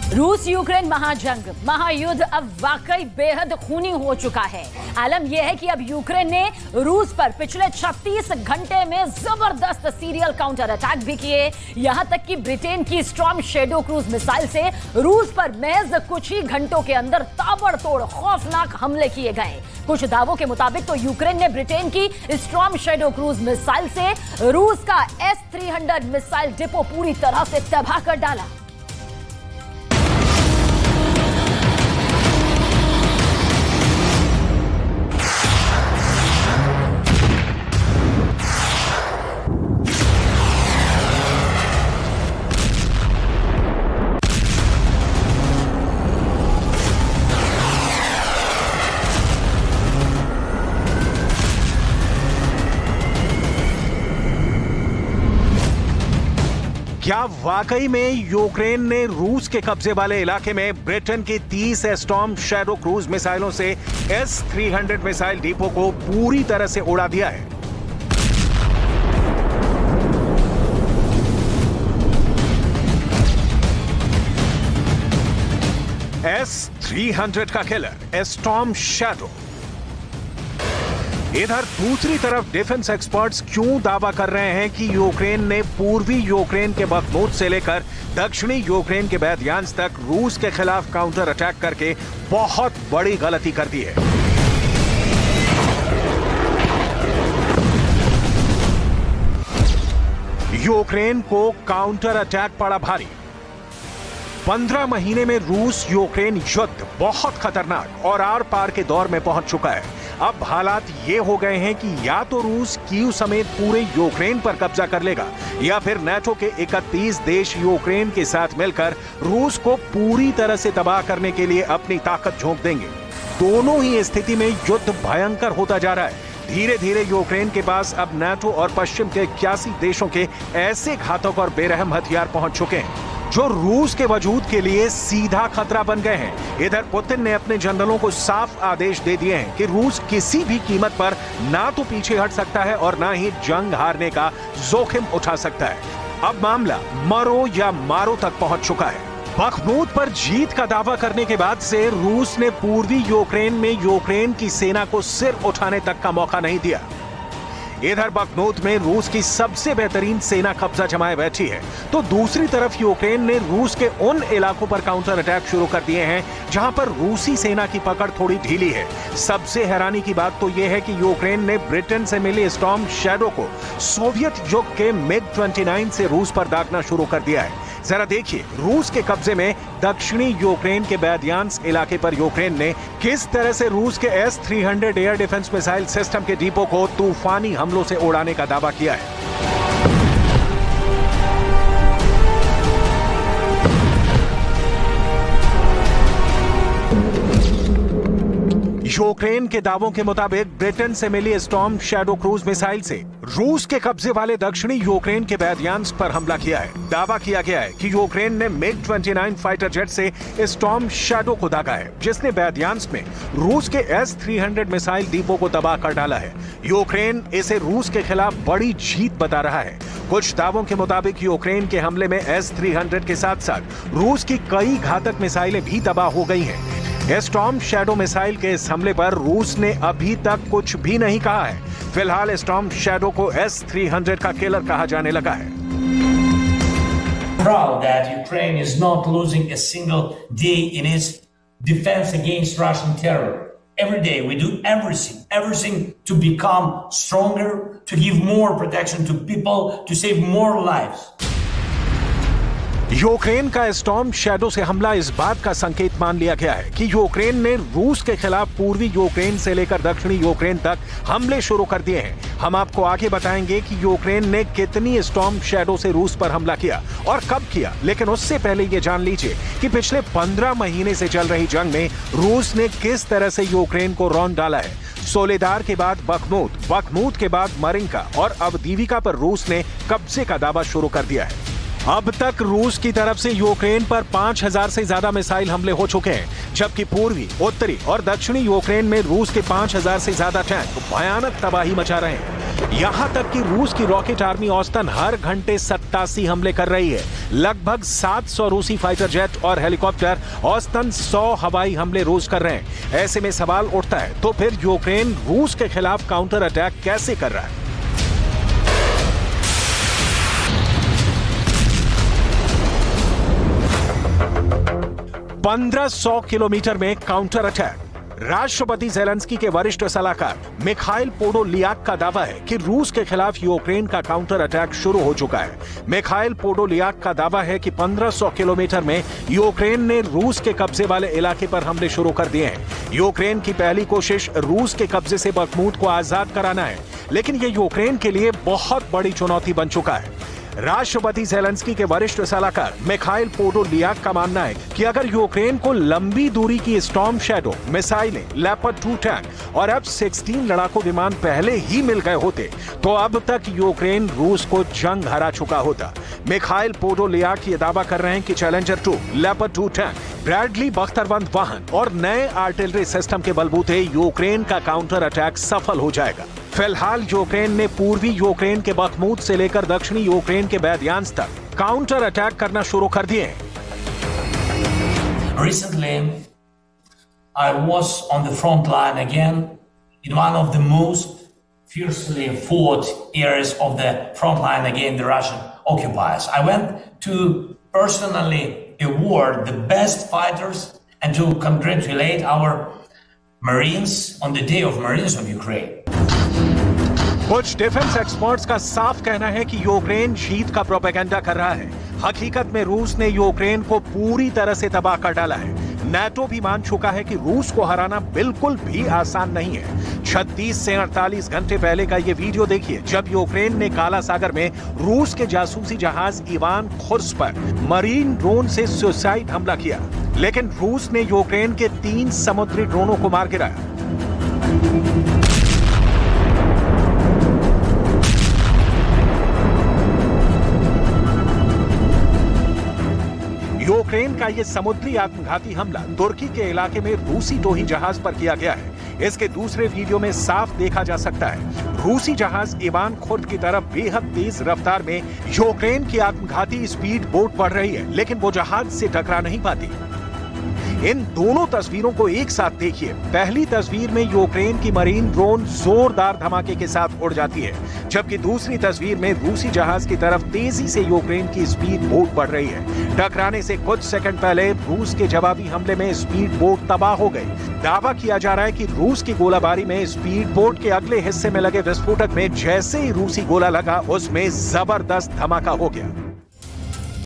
रूस यूक्रेन महाजंग, महायुद्ध अब वाकई बेहद खूनी हो चुका है। आलम यह है कि अब यूक्रेन ने रूस पर पिछले 36 घंटे में जबरदस्त सीरियल काउंटर अटैक भी किए। यहां तक कि ब्रिटेन की स्टॉर्म शैडो क्रूज मिसाइल से रूस पर महज कुछ ही घंटों के अंदर ताबड़तोड़ खौफनाक हमले किए गए। कुछ दावों के मुताबिक तो यूक्रेन ने ब्रिटेन की स्टॉर्म शैडो क्रूज मिसाइल से रूस का S-300 मिसाइल डिपो पूरी तरह से तबाह कर डाला। क्या वाकई में यूक्रेन ने रूस के कब्जे वाले इलाके में ब्रिटेन की 30 स्टॉर्म शैडो क्रूज मिसाइलों से S-300 मिसाइल डिपो को पूरी तरह से उड़ा दिया है? S-300 का किलर स्टॉर्म शैडो। इधर दूसरी तरफ डिफेंस एक्सपर्ट्स क्यों दावा कर रहे हैं कि यूक्रेन ने पूर्वी यूक्रेन के बख्मूत से लेकर दक्षिणी यूक्रेन के बैद्यांस तक रूस के खिलाफ काउंटर अटैक करके बहुत बड़ी गलती कर दी है। यूक्रेन को काउंटर अटैक पड़ा भारी। 15 महीने में रूस यूक्रेन युद्ध बहुत खतरनाक और आर पार के दौर में पहुंच चुका है। अब हालात ये हो गए हैं कि या तो रूस कीव समेत पूरे यूक्रेन पर कब्जा कर लेगा या फिर नाटो के 31 देश यूक्रेन के साथ मिलकर रूस को पूरी तरह से तबाह करने के लिए अपनी ताकत झोंक देंगे। दोनों ही स्थिति में युद्ध भयंकर होता जा रहा है। धीरे धीरे यूक्रेन के पास अब नाटो और पश्चिम के 81 देशों के ऐसे घातक और बेरहम हथियार पहुंच चुके हैं जो रूस के वजूद के लिए सीधा खतरा बन गए हैं। इधर पुतिन ने अपने जनरलों को साफ आदेश दे दिए हैं कि रूस किसी भी कीमत पर ना तो पीछे हट सकता है और ना ही जंग हारने का जोखिम उठा सकता है। अब मामला मरो या मारो तक पहुंच चुका है। बख्मूत पर जीत का दावा करने के बाद से रूस ने पूर्वी यूक्रेन में यूक्रेन की सेना को सिर उठाने तक का मौका नहीं दिया। इधर बख्मूत में रूस की सबसे बेहतरीन सेना कब्जा जमाए बैठी है, तो दूसरी तरफ यूक्रेन ने रूस के उन इलाकों पर काउंटर अटैक शुरू कर दिए हैं जहां पर रूसी सेना की पकड़ थोड़ी ढीली है। सबसे हैरानी की बात तो यह है कि यूक्रेन ने ब्रिटेन से मिली स्टॉर्म शैडो को सोवियत युग के MiG-29 से रूस पर दागना शुरू कर दिया है। जरा देखिए रूस के कब्जे में दक्षिणी यूक्रेन के बैद्यांस इलाके पर यूक्रेन ने किस तरह से रूस के S-300 air defence missile system के डिपो को तूफानी हमलों से उड़ाने का दावा किया है। यूक्रेन के दावों के मुताबिक ब्रिटेन से मिली स्टॉर्म शैडो क्रूज मिसाइल से रूस के कब्जे वाले दक्षिणी यूक्रेन के बैद्यांस पर हमला किया है। दावा किया गया है कि यूक्रेन ने MiG-29 फाइटर जेट से स्टॉर्म शैडो को दागा है, जिसने बैद्यांस में रूस के S-300 मिसाइल डिपो को तबाह कर डाला है। यूक्रेन इसे रूस के खिलाफ बड़ी जीत बता रहा है। कुछ दावों के मुताबिक यूक्रेन के हमले में S-300 के साथ साथ रूस की कई घातक मिसाइलें भी तबाह हो गई हैं। स्टॉर्म शैडो मिसाइल के इस हमले पर रूस ने अभी तक कुछ भी नहीं कहा है। फिलहाल स्टॉर्म शैडो को S-300 का किलर कहा जाने लगा है। Proud that Ukraine is not losing a single day in its defense against Russian terror. Every day we do everything to become stronger, to give more protection to people, to save more lives. Ukraine का storm shadow से हमला इस बात का संकेत मान लिया गया है कि यूक्रेन ने रूस के खिलाफ पूर्वी यूक्रेन से लेकर दक्षिणी यूक्रेन तक हमले शुरू कर दिए हैं। हम आपको आगे बताएंगे कि यूक्रेन ने कितनी स्टॉर्म शैडो से रूस पर हमला किया और कब किया, लेकिन उससे पहले ये जान लीजिए कि पिछले 15 महीने से चल रही जंग में रूस ने किस तरह से यूक्रेन को रौंद डाला है। सोलेदार के बाद बख्मूत के बाद मरिंका और अवदीविका पर रूस ने कब्जे का दावा शुरू कर दिया है। अब तक रूस की तरफ से यूक्रेन पर 5000 से ज्यादा मिसाइल हमले हो चुके हैं, जबकि पूर्वी, उत्तरी और दक्षिणी यूक्रेन में रूस के 5000 से ज्यादा टैंक भयानक तबाही मचा रहे हैं। यहां तक कि रूस की रॉकेट आर्मी औसतन हर घंटे 87 हमले कर रही है। लगभग 700 रूसी फाइटर जेट और हेलीकॉप्टर औसतन 100 हवाई हमले रोज कर रहे हैं। ऐसे में सवाल उठता है, तो फिर यूक्रेन रूस के खिलाफ काउंटर अटैक कैसे कर रहा है? 1500 किलोमीटर में काउंटर अटैक। राष्ट्रपति ज़ेलेंस्की के वरिष्ठ सलाहकार मिखाइल पोडोलियाक का दावा है कि रूस के खिलाफ यूक्रेन का काउंटर अटैक शुरू हो चुका है। मिखाइल पोडोलियाक का दावा है कि 1500 किलोमीटर में यूक्रेन ने रूस के कब्जे वाले इलाके पर हमले शुरू कर दिए हैं। यूक्रेन की पहली कोशिश रूस के कब्जे से बखमूत को आजाद कराना है, लेकिन यह यूक्रेन के लिए बहुत बड़ी चुनौती बन चुका है। राष्ट्रपति ज़ेलेंस्की के वरिष्ठ सलाहकार मिखाइल पोडोलियाक का मानना है कि अगर यूक्रेन को लंबी दूरी की स्टॉर्म शैडो मिसाइलें, लेपर्ड 2 टैंक और F-16 लड़ाकू विमान पहले ही मिल गए होते तो अब तक यूक्रेन रूस को जंग हरा चुका होता। मिखाइल पोडोलियाक ये दावा कर रहे हैं कि चैलेंजर 2, लेपर्ड 2 टैंक, ब्रैडली बख्तरबंद वाहन और नए आर्टिलरी सिस्टम के बलबूते यूक्रेन का काउंटर अटैक सफल हो जाएगा। फिलहाल यूक्रेन ने पूर्वी यूक्रेन के बखमूत से लेकर दक्षिणी यूक्रेन के बैद्यांस तक काउंटर अटैक करना शुरू कर दिए हैं। Recently, I was on the front line again in one of the most fiercely fought areas of the front line against the Russian occupiers. I went to personally award the best fighters and to congratulate our Marines on the Day of Marines of Ukraine. कुछ defence experts का साफ कहना है कि Ukraine जीत का propaganda कर रहा है। हकीकत में रूस ने यूक्रेन को पूरी तरह से तबाह कर डाला है। नाटो भी मान चुका है कि रूस को हराना बिल्कुल भी आसान नहीं है। 36 से 48 घंटे पहले का ये वीडियो देखिए, जब यूक्रेन ने काला सागर में रूस के जासूसी जहाज इवान खुर्स पर मरीन ड्रोन से सुसाइड हमला किया, लेकिन रूस ने यूक्रेन के 3 समुद्री ड्रोनों को मार गिराया। यूक्रेन का यह समुद्री आत्मघाती हमला तुर्की के इलाके में रूसी टोही जहाज पर किया गया है। इसके दूसरे वीडियो में साफ देखा जा सकता है रूसी जहाज इवान खुर्द की तरफ बेहद तेज रफ्तार में यूक्रेन की आत्मघाती स्पीड बोट बढ़ रही है, लेकिन वो जहाज से टकरा नहीं पाती। इन दोनों तस्वीरों को एक साथ देखिए। पहली तस्वीर में यूक्रेन की मरीन ड्रोन जोरदार धमाके के साथ उड़ जाती है, जबकि दूसरी तस्वीर में रूसी जहाज की तरफ तेजी से यूक्रेन की स्पीड बोट बढ़ रही है। टकराने से कुछ सेकंड पहले रूस के जवाबी हमले में स्पीड बोट तबाह हो गई। दावा किया जा रहा है कि रूस की गोलाबारी में स्पीड बोट के अगले हिस्से में लगे विस्फोटक में जैसे ही रूसी गोला लगा, उसमें जबरदस्त धमाका हो गया।